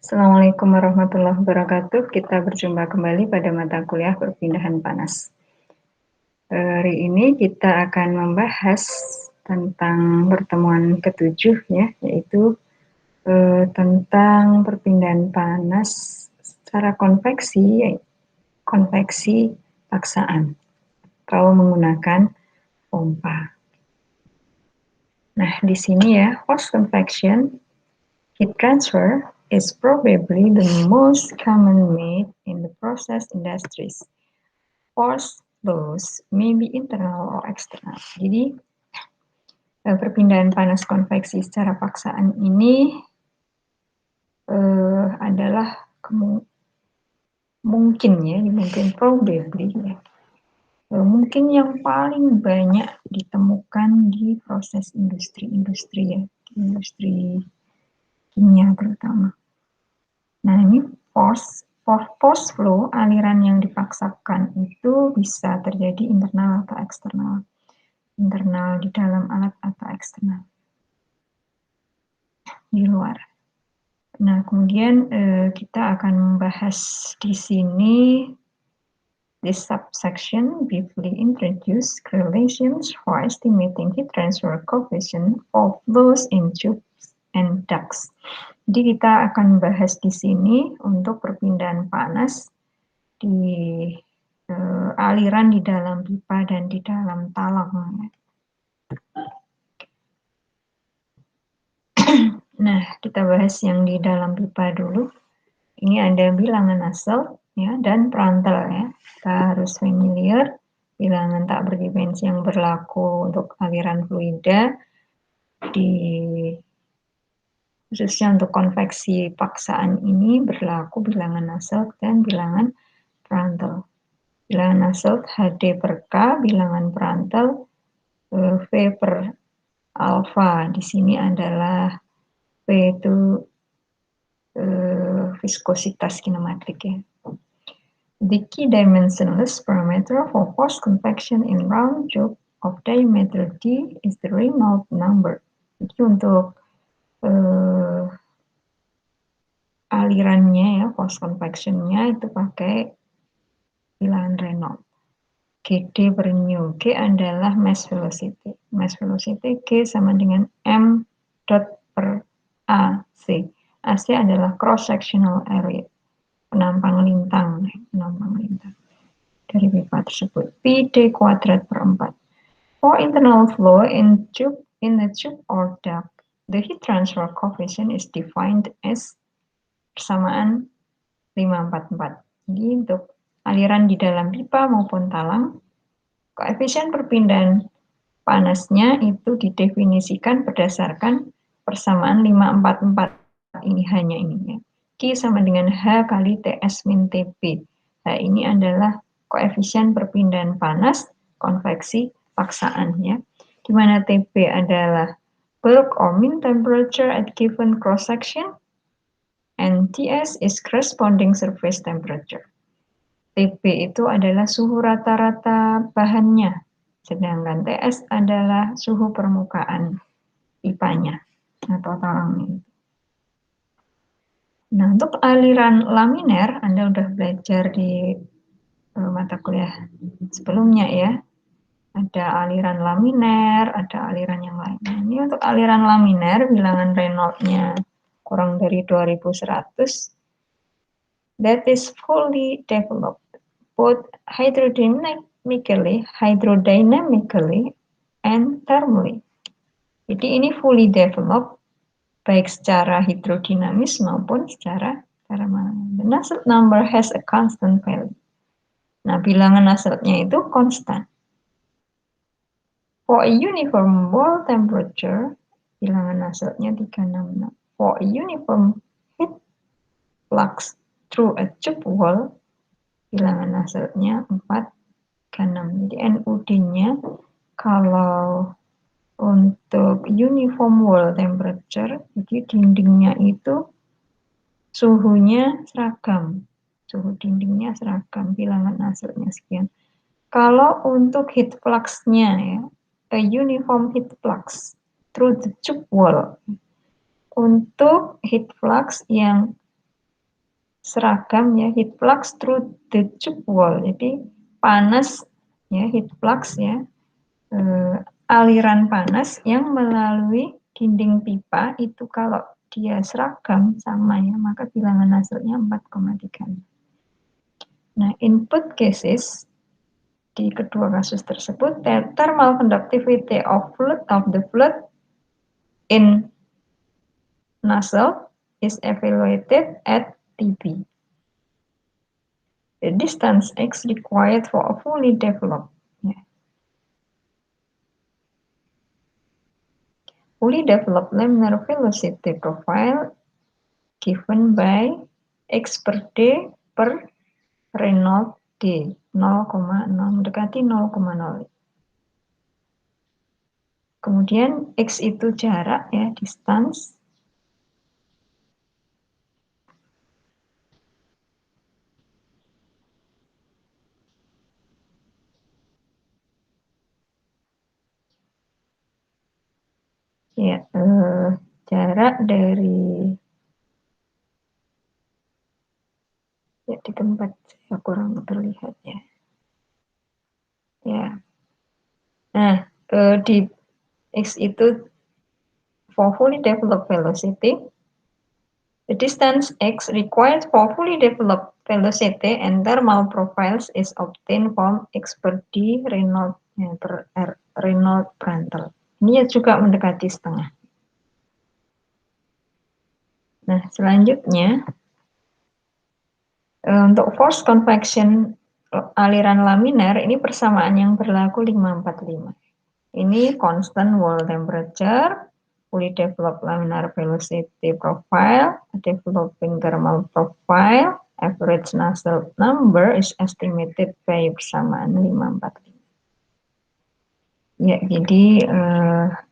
Assalamualaikum warahmatullahi wabarakatuh. Kita berjumpa kembali pada mata kuliah perpindahan panas. Hari ini kita akan membahas tentang pertemuan ke-7 ya, yaitu tentang perpindahan panas secara konveksi paksaan kalau menggunakan pompa. Nah, di sini ya, forced convection heat transfer is probably the most common made in the process industries. Forced flows may be internal or external. Jadi, perpindahan panas konveksi secara paksaan ini adalah mungkin probably ya. Mungkin yang paling banyak ditemukan di proses industri ya, industri kimia terutama. Nah, ini force flow, aliran yang dipaksakan itu bisa terjadi internal atau eksternal. Internal di dalam alat atau eksternal di luar. Nah, kemudian kita akan membahas di sini this subsection briefly introduce correlations for estimating heat transfer coefficient of flows in tubes and ducts. Jadi kita akan bahas di sini untuk perpindahan panas di aliran di dalam pipa dan di dalam talang. Nah, kita bahas yang di dalam pipa dulu. Ini ada bilangan Nusselt ya dan Prandtl ya. Kita harus familiar bilangan tak berdimensi yang berlaku untuk aliran fluida khususnya untuk konveksi paksaan ini berlaku bilangan Nusselt dan bilangan Prandtl. Bilangan Nusselt HD per K, bilangan Prandtl V per alfa. Di sini adalah V itu viskositas kinematik ya. The key dimensionless parameter for forced convection in round tube of diameter D is the Reynolds number. Jadi untuk alirannya ya, forced convection-nya itu pakai bilangan Reynolds. Gd per nu. G adalah mass velocity. Mass velocity G sama dengan m dot per AC. AC adalah cross sectional area, penampang lintang dari pipa tersebut. PD kuadrat per 4. For internal flow in the tube or duct, the heat transfer coefficient is defined as persamaan 544. Jadi untuk aliran di dalam pipa maupun talang, koefisien perpindahan panasnya itu didefinisikan berdasarkan persamaan 544 ini hanya ini ya. Q sama dengan H kali TS min TB. Nah, ini adalah koefisien perpindahan panas konveksi paksaan ya. Di mana TB adalah bulk or mean temperature at given cross section and TS is corresponding surface temperature. TB itu adalah suhu rata-rata bahannya, sedangkan TS adalah suhu permukaan pipanya atau talangnya. Nah, untuk aliran laminer, Anda sudah belajar di mata kuliah sebelumnya ya. Ada aliran laminer, ada aliran yang lain. Nah, ini untuk aliran laminer, bilangan Reynolds-nya kurang dari 2100. That is fully developed, both hydrodynamically and thermally. Jadi ini fully developed, baik secara hidrodinamis maupun secara thermal. The Nusselt number has a constant value. Nah, bilangan Nusselt-nya itu konstan. For a uniform wall temperature, bilangan Nusselt-nya 366. For a uniform heat flux through a tube wall, bilangan Nusselt-nya 436. Jadi NUD-nya kalau untuk uniform wall temperature, jadi dindingnya itu suhunya seragam. Suhu dindingnya seragam, bilangan Nusselt-nya sekian. Kalau untuk heat flux-nya ya, a uniform heat flux through the tube wall. Untuk heat flux yang seragam ya, heat flux through the tube wall. Jadi panas ya, heat flux ya, aliran panas yang melalui dinding pipa itu kalau dia seragam sama ya, maka bilangan hasilnya 4,3. Nah, input cases di kedua kasus tersebut, the thermal conductivity of the fluid in nozzle is evaluated at Tb. The distance x required for a fully developed. Yeah. Fully developed laminar velocity profile given by x per d per Reynolds d 0,0 mendekati 0,0. Kemudian x itu jarak ya, distance. Ya, jarak dari ya di tempat saya kurang terlihat ya. Ya. Nah, di x itu for fully developed velocity, the distance x required for fully developed velocity and thermal profiles is obtained from x per d Reynolds ya, per R, Reynolds Prandtl. Ini juga mendekati setengah. Nah, selanjutnya untuk force convection aliran laminar ini persamaan yang berlaku 545. Ini constant wall temperature, fully developed laminar velocity profile, developing thermal profile, average Nusselt number is estimated by persamaan 545. Ya, jadi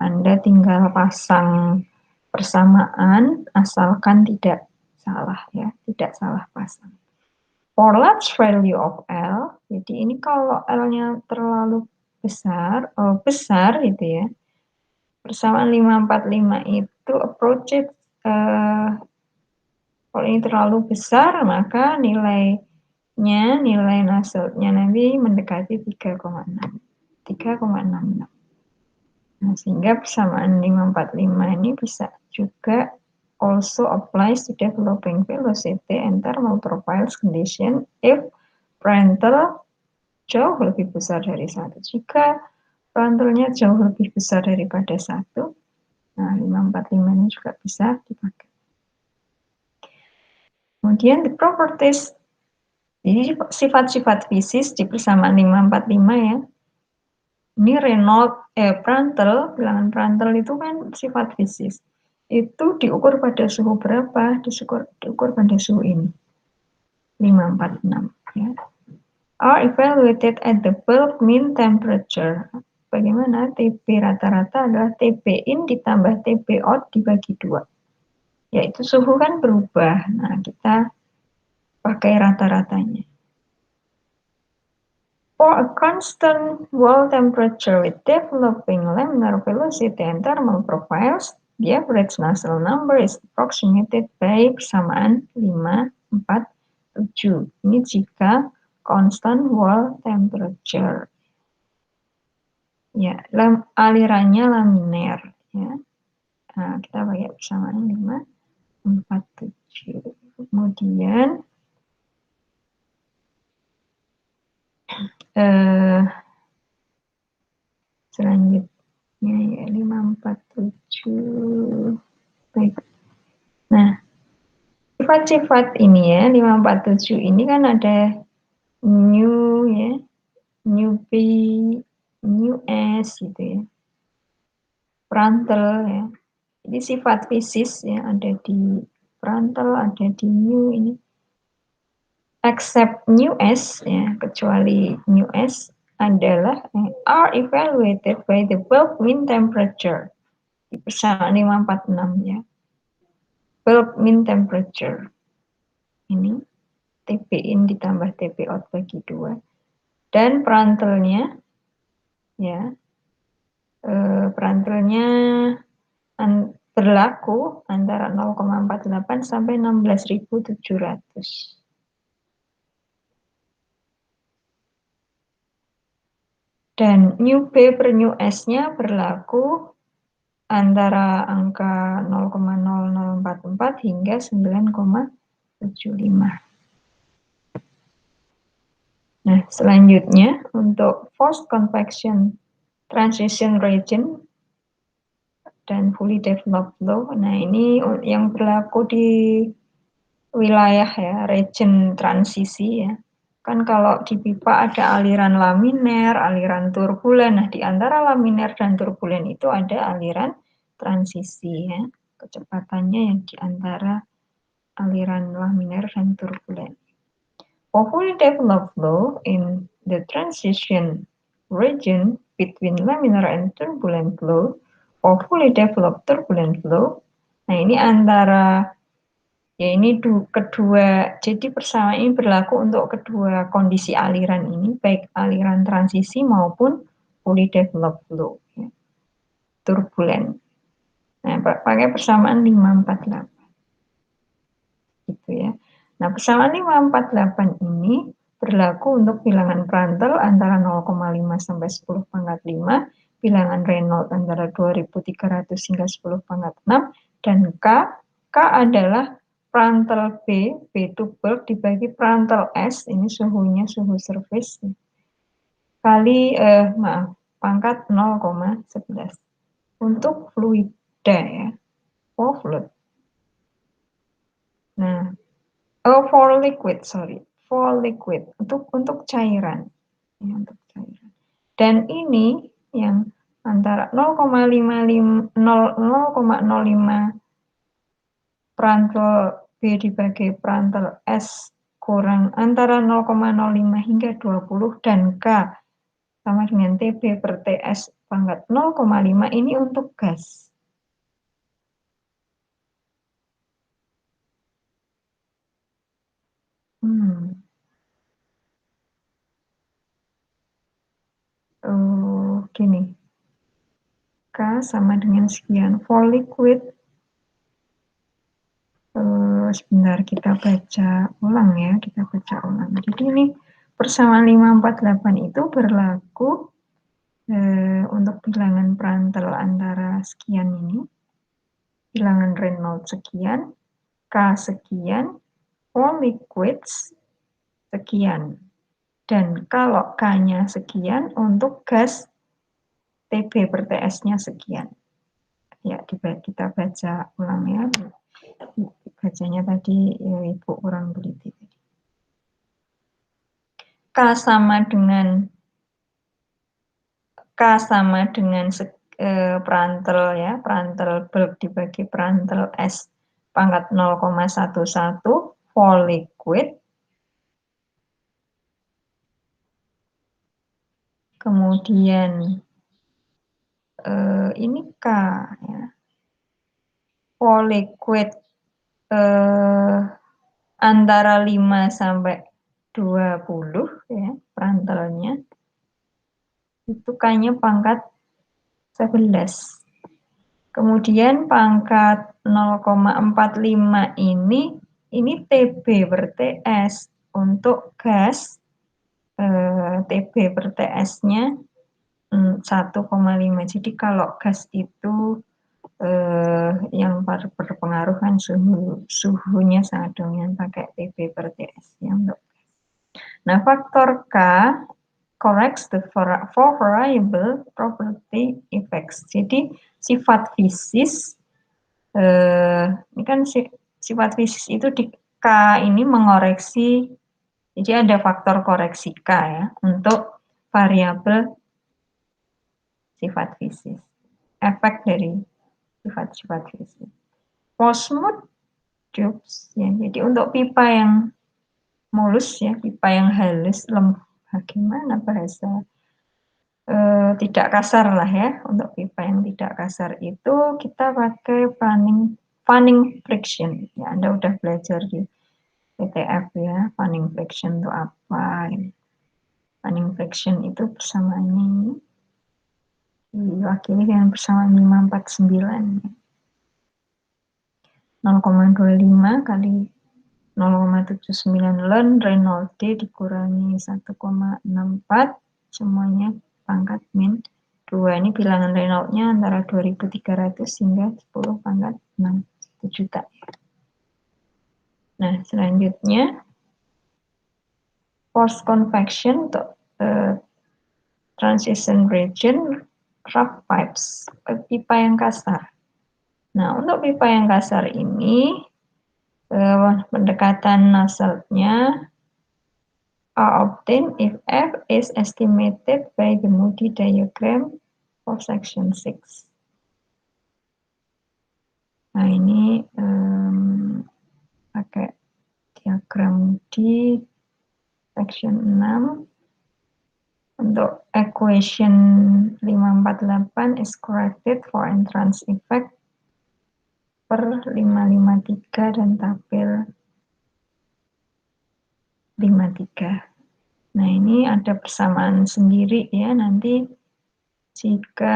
Anda tinggal pasang persamaan asalkan tidak salah ya, tidak salah pasang. For large value of L, jadi ini kalau L-nya terlalu besar gitu ya. Persamaan 545 itu approach kalau ini terlalu besar maka nilai Nusseltnya nanti mendekati 3,6. 3,66. Nah, sehingga persamaan 545 ini bisa juga also applies to developing velocity and thermal profiles condition if Prandtl jauh lebih besar dari 1. Jika Prandtl-nya jauh lebih besar daripada 1, nah 545 ini juga bisa dipakai. Kemudian the properties, jadi sifat-sifat fisis di persamaan 545 ya. Ini Prandtl, bilangan Prandtl itu kan sifat fisis. Itu diukur pada suhu berapa? Diukur pada suhu ini. 546 ya. Are evaluated at the bulk mean temperature. Bagaimana? TB rata-rata adalah TB in ditambah TB out dibagi 2. Yaitu suhu kan berubah. Nah, kita pakai rata-ratanya. For a constant wall temperature with developing laminar velocity and thermal profiles, the average Nusselt number is approximated by persamaan 5, 4, 7. Ini jika constant wall temperature. Ya, alirannya laminar. Ya. Nah, kita pakai persamaan 5, 4, 7. Kemudian selanjutnya ya 547. Baik. Nah, sifat-sifat ini ya 547 ini kan ada new ya, new B, new S gitu ya. Prandtl ya. Jadi sifat fisis ya ada di Prandtl, ada di new ini. Except new S ya, kecuali new S adalah are evaluated by the bulk mean temperature di persamaan 546 ya. Bulk mean temperature ini TB in ditambah TB out bagi 2 dan Prandtl-nya ya Prandtl-nya berlaku antara 0,48 sampai 16.700. Dan new B per new S-nya berlaku antara angka 0,0044 hingga 9,75. Nah, selanjutnya untuk forced convection transition region dan fully developed flow. Nah, ini yang berlaku di wilayah ya, region transisi ya. Kan kalau di pipa ada aliran laminer, aliran turbulen. Nah, di antara laminer dan turbulen itu ada aliran transisi ya. Kecepatannya yang di antara aliran laminer dan turbulen. For fully developed flow in the transition region between laminar and turbulent flow, or fully developed turbulent flow, nah ini antara, ya ini kedua, jadi persamaan ini berlaku untuk kedua kondisi aliran ini, baik aliran transisi maupun fully developed flow, ya. Turbulent. Nah, pakai persamaan 548. Gitu ya. Nah, persamaan 548 ini berlaku untuk bilangan Prandtl antara 0,5 sampai 10 pangkat 5, bilangan Reynolds antara 2300 hingga 10 pangkat 6, dan K adalah Prandtl B itu bulk dibagi Prandtl S, ini suhunya suhu surface, kali, pangkat 0,11. Untuk fluida ya, for fluid. Nah, for liquid, untuk cairan, ya, untuk cairan. Dan ini yang antara 0,05 Prandtl B dibagi Prandtl S kurang antara 0,05 hingga 20 dan K sama dengan TB per TS pangkat 0,5 ini untuk gas. Gini, K sama dengan sekian. For liquid, sebentar kita baca ulang ya, Jadi ini persamaan 548 itu berlaku untuk bilangan Prandtl antara sekian ini, bilangan Reynolds sekian, K sekian, for liquids sekian. Dan kalau K-nya sekian, untuk gas TB per TS-nya sekian. Ya, kita baca ulang ya. Bacanya tadi ya, Ibu kurang teliti. K sama dengan Prandtl ya, Prandtl bulk dibagi Prandtl S pangkat 0,11 for liquid. Kemudian ini K ya. For liquid antara 5 sampai 20 ya, Prandtlnya. Itu K-nya pangkat 11. Kemudian pangkat 0,45 ini TB per TS untuk gas, TB per TS-nya 1,5. Jadi kalau gas itu yang berpengaruh kan suhunya sangat dominan pakai TB per TS ya untuk gas. Nah, faktor K corrects the four variable property effects. Jadi sifat fisis, ini kan sifat fisis itu di K ini mengoreksi, jadi ada faktor koreksi K ya untuk variabel sifat fisis, efek dari sifat-sifat fisis. For smooth tubes ya, jadi untuk pipa yang mulus ya, pipa yang halus, lembut, bagaimana bahasa tidak kasar lah ya, untuk pipa yang tidak kasar itu kita pakai fanning friction ya. Anda udah belajar di PTF ya, fanning friction itu apa ya. Fanning friction itu persamaannya ini diwakili dengan persamaan 549 ya. 0,25 kali 0,79 ln Reynolds D dikurangi 1,64 semuanya pangkat min 2. Ini bilangan Reynolds-nya antara 2300 hingga 10 pangkat 6 1 juta. Nah, selanjutnya forced convection untuk transition region rough pipes, pipa yang kasar. Nah, untuk pipa yang kasar ini pendekatan nozzle-nya are obtained if F is estimated by the Moody diagram for section 6. Nah, ini pakai diagram Moody section 6. Untuk equation 548 is corrected for entrance effect per 553 dan tabel 53. Nah, ini ada persamaan sendiri ya, nanti jika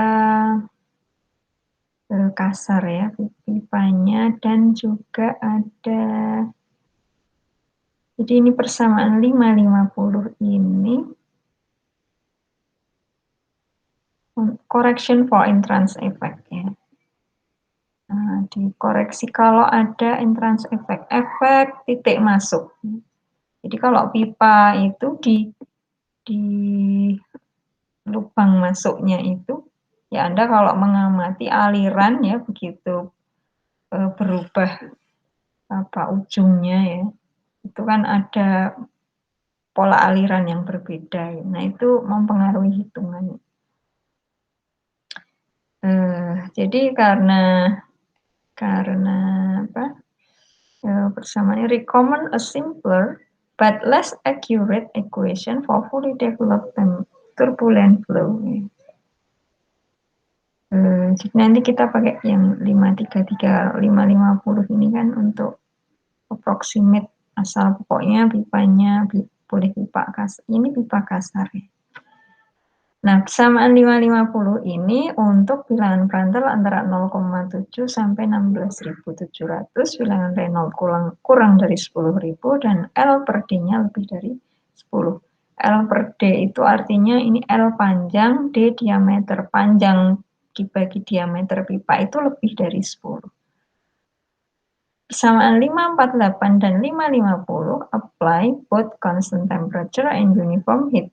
kasar ya pipanya, dan juga ada, jadi ini persamaan 550 ini correction for entrance effect ya. Nah, dikoreksi kalau ada entrance effect, efek titik masuk. Jadi kalau pipa itu di lubang masuknya itu, ya Anda kalau mengamati aliran ya begitu berubah ujungnya ya, itu kan ada pola aliran yang berbeda. Nah, itu mempengaruhi hitungannya. Jadi karena apa? Persamaannya recommend a simpler but less accurate equation for fully developed turbulent flow. Jadi nanti kita pakai yang 533, 550 ini kan untuk approximate, asal pokoknya pipanya boleh pipa kasar. Ini pipa kasar ya. Nah, persamaan 550 ini untuk bilangan Prandtl antara 0,7 sampai 16.700, bilangan Reynolds kurang dari 10.000, dan L per D-nya lebih dari 10. L per D itu artinya ini L panjang, D diameter. Panjang dibagi diameter pipa itu lebih dari 10. Persamaan 548 dan 550 apply both constant temperature and uniform heat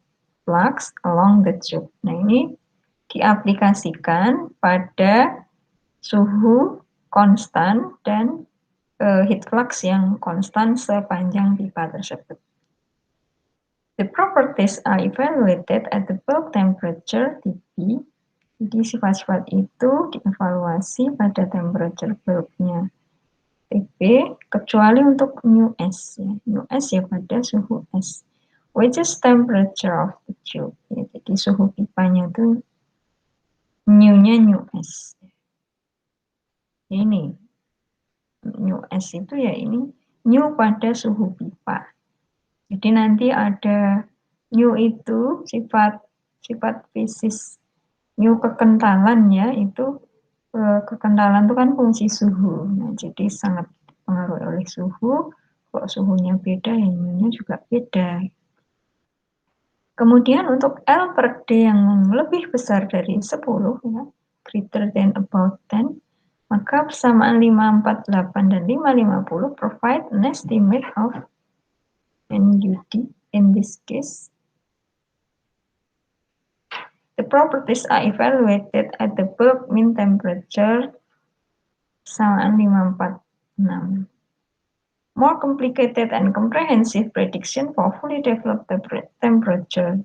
flux along the tube. Nah, ini diaplikasikan pada suhu konstan dan heat flux yang konstan sepanjang pipa tersebut. The properties are evaluated at the bulk temperature Tb. Jadi sifat-sifat itu dievaluasi pada temperature bulknya Tb, kecuali untuk mu S ya. Mu S ya pada suhu S, which is temperature of the tube ya. Jadi suhu pipanya itu mu-nya mu S. Ini mu S itu ya ini mu pada suhu pipa. Jadi nanti ada mu itu sifat fisis, mu kekentalan ya, itu kekentalan itu kan fungsi suhu. Nah, jadi sangat dipengaruhi oleh suhu. Kalau suhunya beda ya mu-nya juga beda. Kemudian untuk L per D yang lebih besar dari 10 ya, greater than about 10, maka persamaan 548 dan 550 provide an estimate of NUD. In this case, the properties are evaluated at the bulk mean temperature persamaan 546. More complicated and comprehensive prediction for fully developed temperature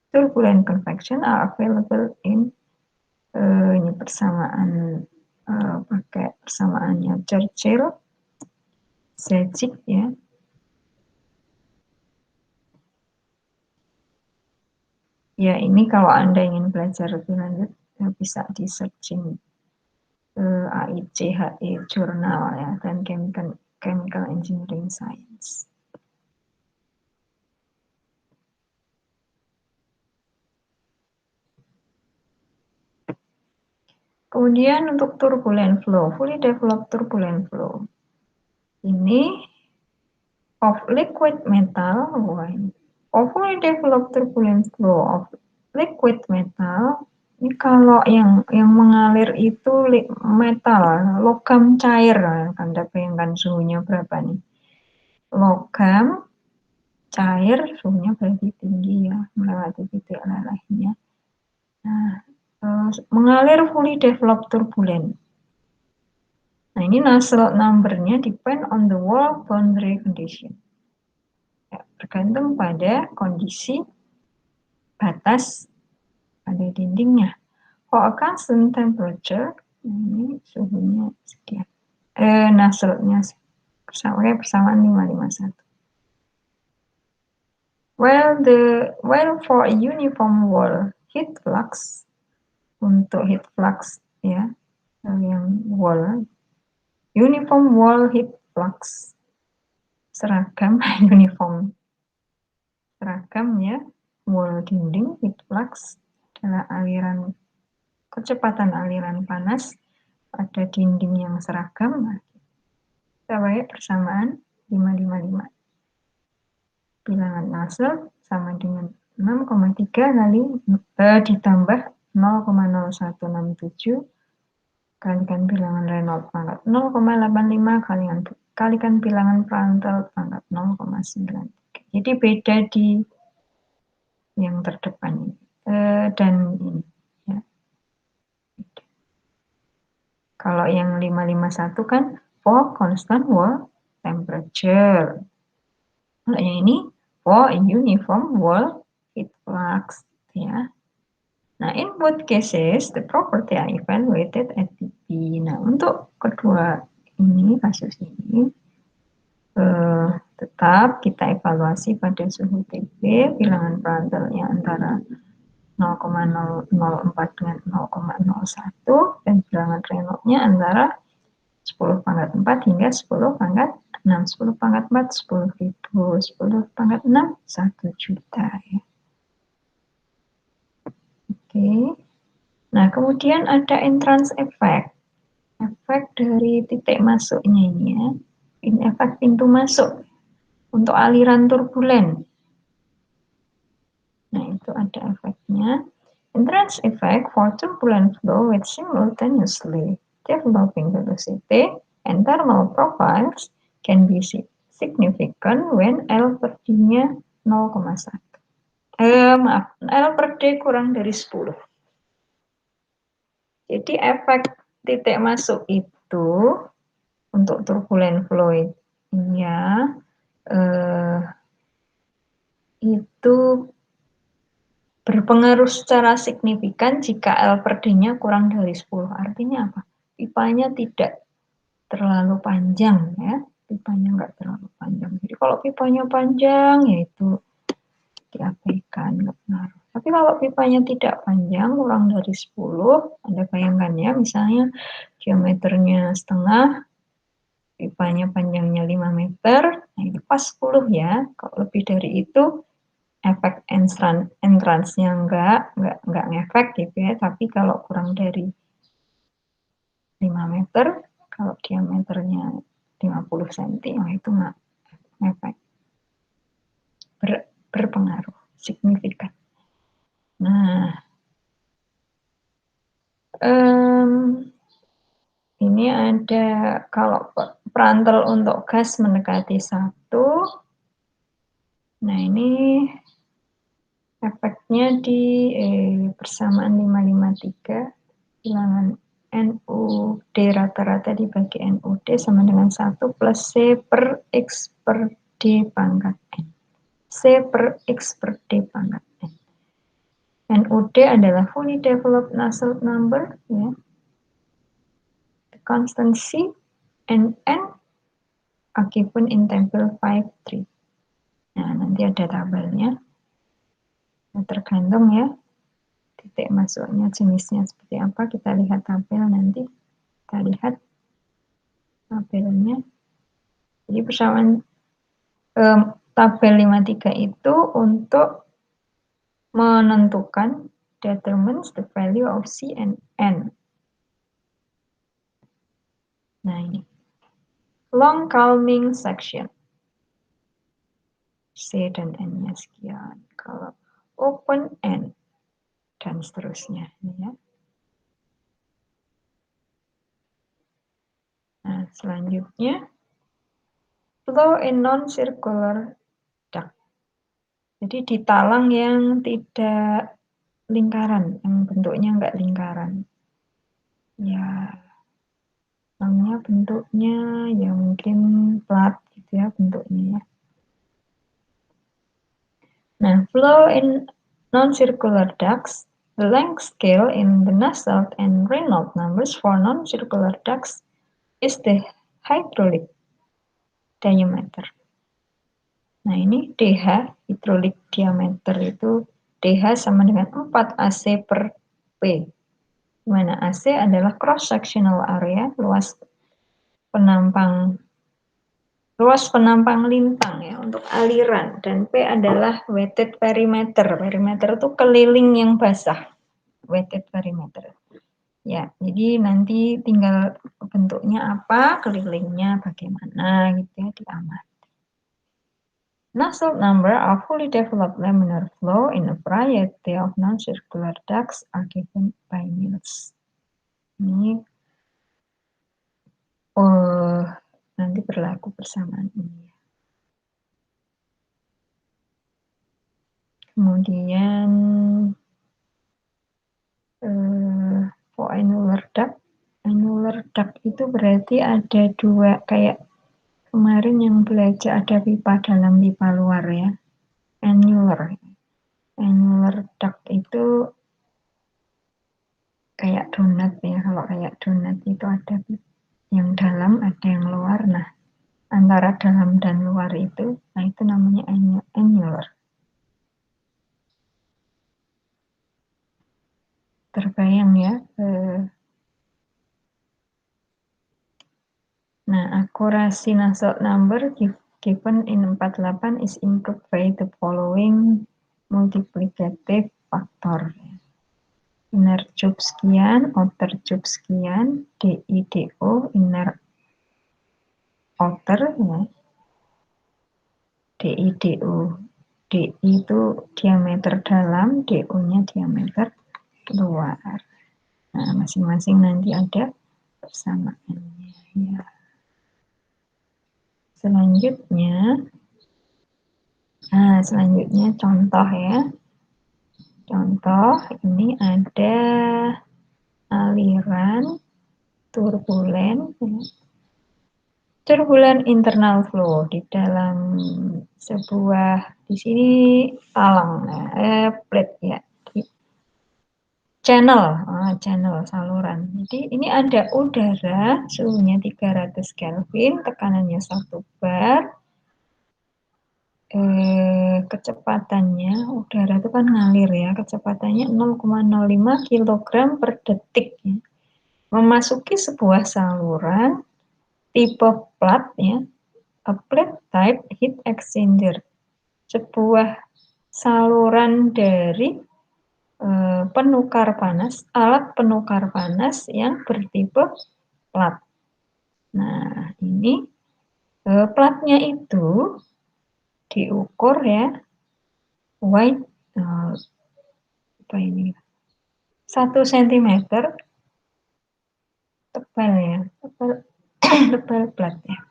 turbulent convection are available in ini persamaan pakai persamaannya Churchill, Zajic ya. Ya, ini kalau Anda ingin belajar lebih lanjut ya bisa di searching AICHE Journal ya, dan Chemical Engineering Science. Kemudian untuk turbulent flow, fully developed turbulent flow. Ini of liquid metal, of fully developed turbulent flow of liquid metal. Ini kalau yang mengalir itu metal, logam cair. Anda bayangkan suhunya berapa nih? Logam cair, suhunya berarti tinggi ya, melewati titik lelehnya. Nah, mengalir fully developed turbulent. Nah, ini Nusselt number-nya depend on the wall boundary condition. Ya, bergantung pada kondisi batas pada dindingnya. For a constant temperature, ini suhunya sekian. Nusselt-nya persamaan 551. Well for a uniform wall heat flux, untuk heat flux ya, yang wall, uniform wall heat flux seragam uniform seragam ya, wall dinding heat flux adalah aliran kecepatan aliran panas pada dinding yang seragam. Nah, kita pakai persamaan 555. Bilangan Nusselt sama dengan 6,3 kali ditambah 0,0167 kalikan bilangan Reynolds pangkat 0,85 kalikan bilangan Prandtl pangkat 0,93. Jadi beda di yang terdepan ini dan ini ya. Kalau yang 551 kan for constant wall temperature. Kalau yang ini for uniform wall heat flux ya. Nah, in both cases the property are evaluated at Tb. Nah, untuk kedua ini kasus ini tetap kita evaluasi pada suhu Tb, bilangan Prandtl-nya antara 0,004 dengan 0,01 dan bilangan Reynolds-nya antara 10 pangkat 4 hingga 10 pangkat 6. 10 pangkat 4 10.000, 10 pangkat 6 1 juta ya. Oke. Nah, kemudian ada entrance effect. Efek dari titik masuknya ini ya. Ini efek pintu masuk untuk aliran turbulen. Nah, itu ada efeknya. Entrance effect for turbulent flow with simultaneously developing velocity and thermal profiles can be significant when L per D-nya 0,1. L per D kurang dari 10. Jadi efek titik masuk itu untuk turbulent flow ya itu berpengaruh secara signifikan jika L per D-nya kurang dari 10. Artinya apa? Pipanya tidak terlalu panjang ya. Pipanya enggak terlalu panjang. Jadi kalau pipanya panjang yaitu diabaikan, enggak pengaruh. Tapi kalau pipanya tidak panjang, kurang dari 10, Anda bayangkan ya, misalnya diameternya setengah, pipanya panjangnya 5 meter, nah itu pas 10 ya. Kalau lebih dari itu, efek entrance-nya enggak ngefek gitu ya. Tapi kalau kurang dari 5 meter, kalau diameternya 50 cm, nah itu enggak ngefek. Berpengaruh signifikan. Nah, ini ada kalau Prandtl untuk gas mendekati 1. Nah, ini efeknya di persamaan 553 bilangan NUD rata-rata dibagi NUD sama dengan 1 plus C per X per D pangkat N. C per X per D pangkat N. NUD adalah fully developed Nusselt number ya. The constant C and N are given in table 5.3. Nah, nanti ada tabelnya. Nah, tergantung ya titik masuknya jenisnya seperti apa. Kita lihat tabel nanti. Kita lihat tabelnya. Jadi persamaan tabel 53 itu untuk menentukan determines the value of C and N. Nah ini. Long calming section. C dan N-nya sekian. Kalau open N dan seterusnya. Ya. Nah, selanjutnya flow in non-circular duct. Jadi di talang yang tidak lingkaran, yang bentuknya enggak lingkaran. Ya, namanya bentuknya ya mungkin flat gitu ya bentuknya ya. Nah, flow in non-circular ducts, the length scale in the Nusselt and Reynolds numbers for non-circular ducts is the hydraulic diameter. Nah, ini DH, hydraulic diameter itu DH sama dengan 4 AC per P. Di mana AC adalah cross sectional area, luas penampang lintang ya untuk aliran, dan P adalah wetted perimeter. Perimeter itu keliling yang basah. Wetted perimeter. Ya, jadi nanti tinggal bentuknya apa, kelilingnya bagaimana gitu ya diamati. Nusselt number of fully developed laminar flow in a variety of non-circular ducts are given by Mills. Ini nanti berlaku bersamaan ini. Kemudian for annular duct. Annular duct itu berarti ada dua, kayak kemarin yang belajar ada pipa dalam pipa luar ya. Annular duct itu kayak donat ya. Kalau kayak donat itu ada yang dalam, ada yang luar. Nah, antara dalam dan luar itu, nah itu namanya annular. Terbayang ya. Nah, akurasi Nusselt number given in 48 is improved by the following multiplicative factor. Inner tube sekian, outer tube sekian, DI, DO, inner outer ya. DI, DO. DI itu diameter dalam, DO-nya diameter luar. Nah, masing-masing nanti ada persamaannya. Ya. Selanjutnya contoh ya. Contoh, ini ada aliran turbulen. Turbulen internal flow di dalam sebuah, di sini talang, plate ya, channel saluran. Jadi ini ada udara, suhunya 300 Kelvin, tekanannya 1 bar, kecepatannya, udara itu kan ngalir ya, kecepatannya 0,05 kg per detik ya. Memasuki sebuah saluran tipe plat ya, a plate type heat exchanger, sebuah saluran dari penukar panas, alat penukar panas yang bertipe plat. Nah, ini platnya itu diukur ya, wide 1 cm tebal ya, tebal plat ya.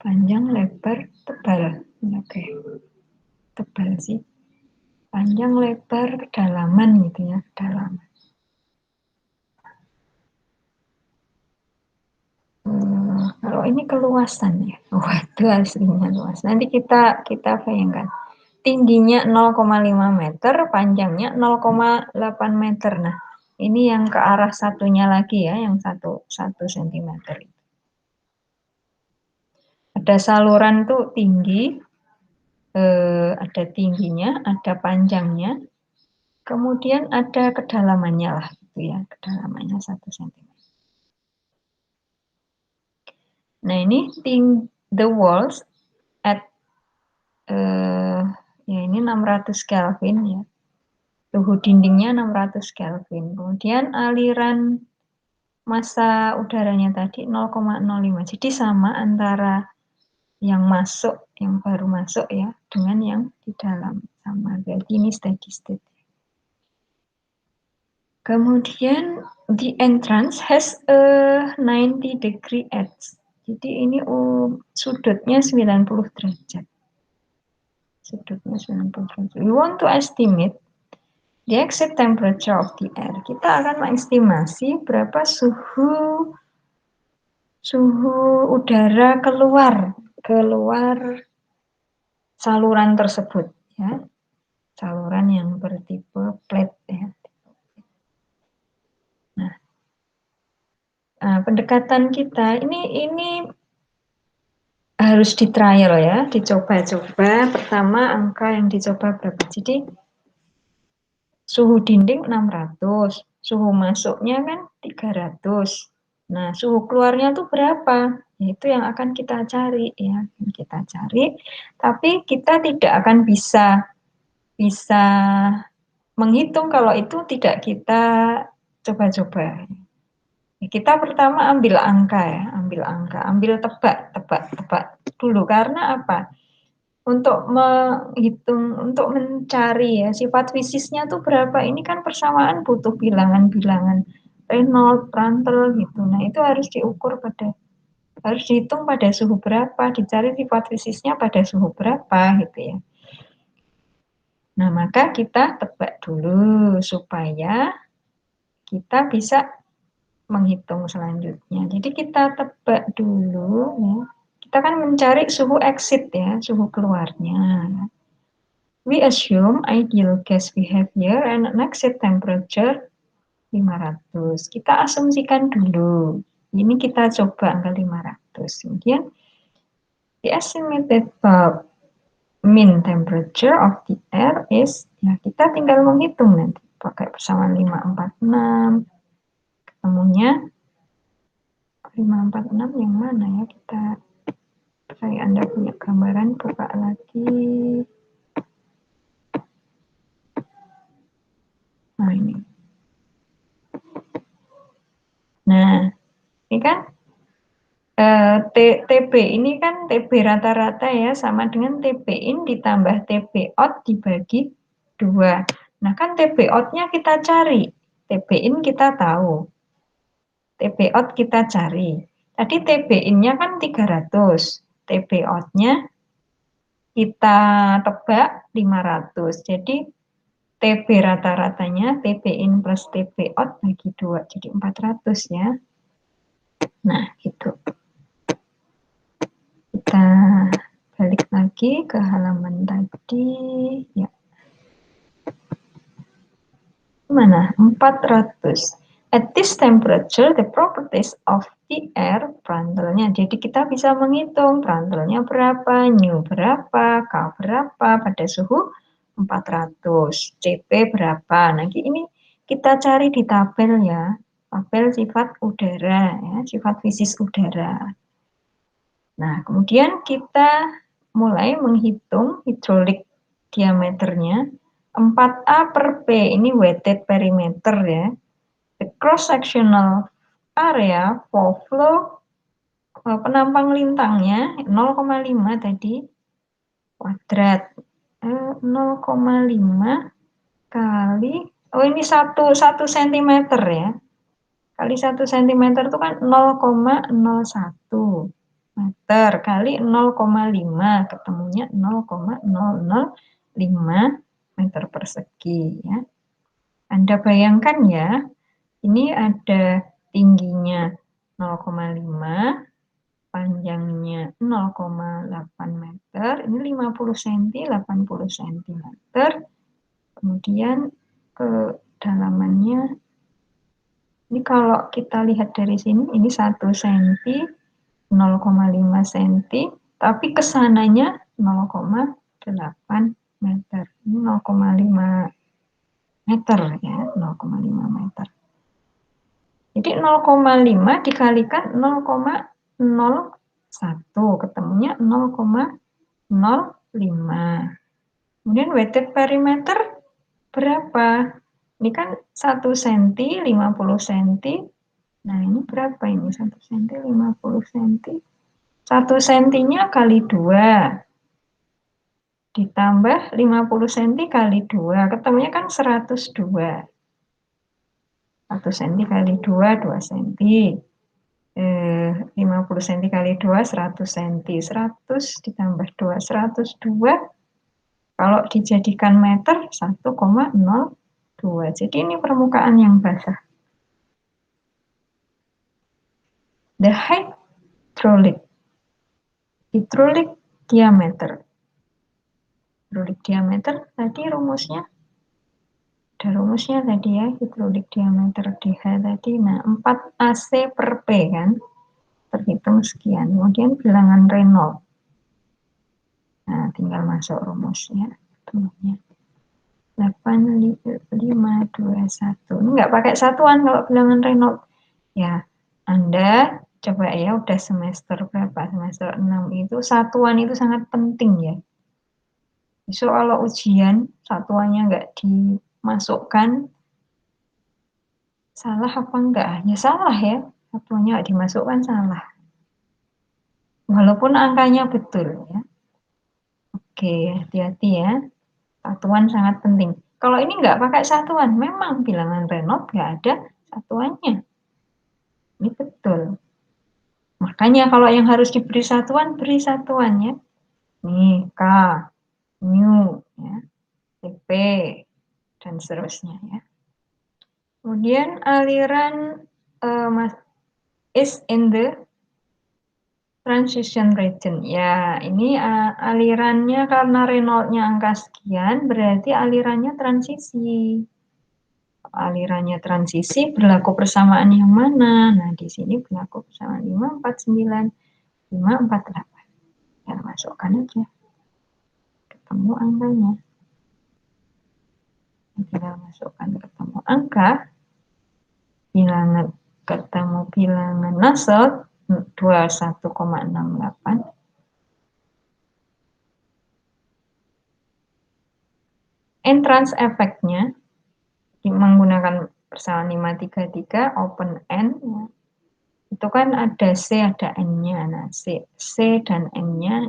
Panjang, lebar, tebal. Oke. Tebal sih. Panjang, lebar, kedalaman gitu ya, kedalaman. Kalau ini keluasan ya. Waduh, aslinya luas. Nanti kita bayangkan. Tingginya 0,5 meter, panjangnya 0,8 meter. Nah, ini yang ke arah satunya lagi ya, yang 1 cm. Ada saluran tuh tinggi, ada tingginya, ada panjangnya, kemudian ada kedalamannya lah, gitu ya, kedalamannya 1 cm. Nah ini the walls at ya ini 600 Kelvin ya, suhu dindingnya 600 Kelvin. Kemudian aliran massa udaranya tadi 0,05. Jadi sama antara yang masuk, yang baru masuk ya, dengan yang di dalam. Sama, jadi ini steady state. Kemudian the entrance has a 90-degree edge. Jadi ini sudutnya 90 derajat. Sudutnya 90 derajat. We want to estimate the exit temperature of the air. Kita akan mengestimasi berapa suhu udara keluar saluran tersebut ya. Saluran yang bertipe plate ya. Nah, pendekatan kita ini harus di trial ya, dicoba-coba. Pertama angka yang dicoba berapa? Jadi suhu dinding 600, suhu masuknya kan 300. Nah, suhu keluarnya tuh berapa? Itu yang akan kita cari ya, kita cari. Tapi kita tidak akan bisa menghitung kalau itu tidak kita coba-coba. Kita pertama ambil angka ya, ambil tebak dulu. Karena apa? Untuk menghitung, untuk mencari ya sifat fisiknya tuh berapa, ini kan persamaan butuh bilangan-bilangan Reynolds, Prandtl gitu. Nah itu harus harus dihitung pada suhu berapa, dicari sifat fisiknya pada suhu berapa gitu ya. Nah maka kita tebak dulu supaya kita bisa menghitung selanjutnya. Jadi kita tebak dulu ya. Kita kan mencari suhu exit ya, suhu keluarnya. We assume ideal gas behavior and an exit temperature 500. Kita asumsikan dulu. Ini kita coba angka 500. Kemudian the estimated bulk mean temperature of the air is, ya kita tinggal menghitung nanti pakai persamaan 546. Ketemunya 546 yang mana ya, saya Anda punya gambaran, buka lagi. Nah ini. Nah, ini kan TB ini kan TB rata-rata ya, sama dengan TB in ditambah TB out dibagi 2. Nah kan TB out-nya kita cari, TB in kita tahu, TB out kita cari. Tadi TB in-nya kan 300, TB out-nya kita tebak 500. Jadi TB rata-ratanya TB in plus TB out bagi 2, jadi 400 ya. Nah gitu. Kita balik lagi ke halaman tadi ya. Mana? 400. At this temperature, the properties of the air, Prandtl-nya. Jadi kita bisa menghitung Prandtl-nya berapa, nu berapa, K berapa pada suhu 400, Cp berapa. Nanti ini kita cari di tabel ya, tabel sifat udara ya, sifat fisis udara. Nah, kemudian kita mulai menghitung hidrolik diameternya. 4A per P, ini weighted perimeter ya. The cross-sectional area for flow, penampang lintangnya 0,5 tadi, kuadrat. 0,5 kali, oh ini 1 cm ya. Kali 1 cm itu kan 0,01 meter kali 0,5, ketemunya 0,005 meter persegi ya. Anda bayangkan ya, ini ada tingginya 0,5, panjangnya 0,8 meter, ini 50 cm, 80 cm. Kemudian kedalamannya, ini kalau kita lihat dari sini, ini 1 cm, 0,5 cm, tapi kesananya 0,8 meter. Ini 0,5 meter ya, 0,5 meter. Jadi 0,5 dikalikan 0,01, ketemunya 0,05. Kemudian weighted perimeter berapa? Ini kan 1 cm, 50 cm, Nah, ini berapa ini? 1 cm 50 cm. 1 cm-nya kali 2. Ditambah 50 cm kali 2. Ketemunya kan 102. 1 cm kali 2, 2 cm. 50 cm kali 2, 100 cm. 100 ditambah 2, 102. Kalau dijadikan meter, 1,02. Jadi ini permukaan yang basah. The hydraulic diameter. Hydraulic diameter tadi rumusnya. Ada rumusnya tadi ya, hydraulic diameter DH tadi. Nah, 4 AC per P kan. Terhitung sekian. Kemudian bilangan Reynolds. Nah, tinggal masuk rumusnya. Rumusnya. 8,521. Ini nggak pakai satuan kalau bilangan Reynolds. Ya, Anda coba ya, udah semester berapa? Semester 6 itu satuan itu sangat penting ya. Besok kalau ujian satuannya nggak dimasukkan, salah apa enggak? Ya salah ya, satuannya nggak dimasukkan salah. Walaupun angkanya betul ya. Oke, hati-hati ya. Satuan sangat penting. Kalau ini nggak pakai satuan, memang bilangan Reynolds nggak ada satuannya. Ini betul. Makanya kalau yang harus diberi satuan, beri satuannya. Nih, K, mu, ya, TP, dan seterusnya ya. Kemudian aliran is in the transition region. Ya, ini alirannya karena Reynolds-nya angka sekian, berarti alirannya transisi. Alirannya transisi berlaku persamaan yang mana? Nah, di sini berlaku persamaan 549, 548. Ya, masukkan aja. Ketemu angkanya. Tinggal masukkan ketemu angka. Bilangan ketemu bilangan Nusselt 21,68. Entrance effect-nya menggunakan persamaan 533 open end ya. Itu kan ada C, ada N-nya. Nah, C dan N-nya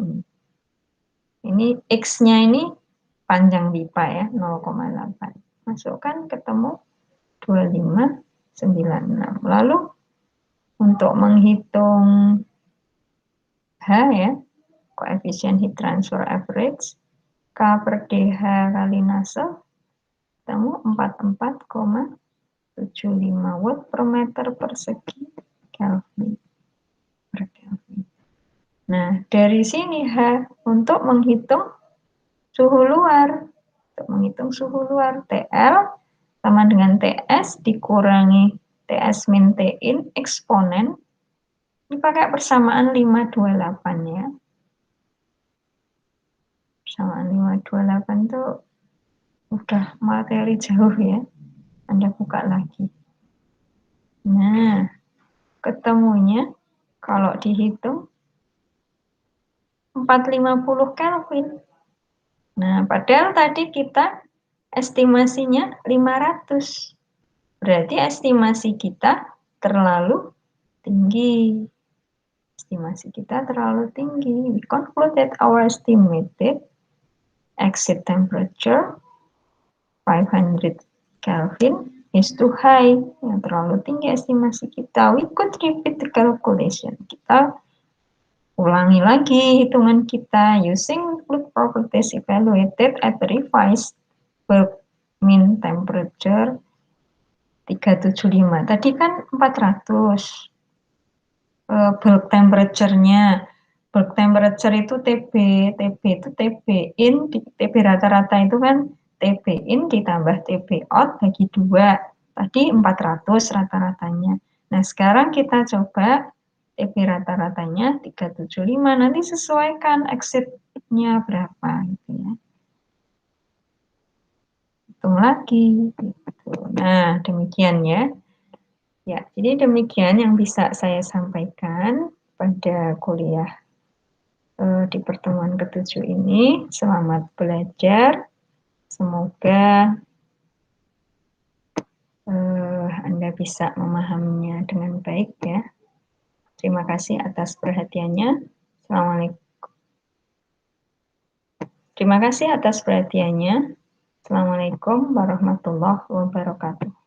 ini X-nya ini panjang pipa ya, 0,8. Masukkan ketemu 2596. Lalu untuk menghitung H ya, koefisien heat transfer average, K per DH kali Nusselt, ketemu 44,75 watt per meter persegi Kelvin. Nah, dari sini H untuk menghitung suhu luar. Untuk menghitung suhu luar, TL sama dengan TS dikurangi TS min Tin eksponen. Ini pakai persamaan 528 ya. Persamaan 528 itu udah materi jauh ya. Anda buka lagi. Nah, ketemunya kalau dihitung 450 Kelvin. Nah, padahal tadi kita estimasinya 500. Berarti estimasi kita terlalu tinggi. Estimasi kita terlalu tinggi. We conclude that our estimated exit temperature 500 Kelvin is too high. Yang terlalu tinggi estimasi kita. We could repeat the calculation. Kita ulangi lagi hitungan kita using fluid properties evaluated at the revised bulk mean temperature 375. Tadi kan 400. Bulk temperature-nya. Bulk temperature itu TB. TB itu TB in, TB rata-rata itu kan TB in ditambah TB out bagi 2. Tadi 400 rata-ratanya. Nah, sekarang kita coba TB rata-ratanya 375. Nanti sesuaikan exit-nya berapa gitu ya. Hitung lagi gitu. Nah, demikian ya. Ya, jadi demikian yang bisa saya sampaikan pada kuliah di pertemuan ke-7 ini. Selamat belajar. Semoga Anda bisa memahaminya dengan baik ya. Terima kasih atas perhatiannya. Terima kasih atas perhatiannya. Assalamualaikum warahmatullahi wabarakatuh.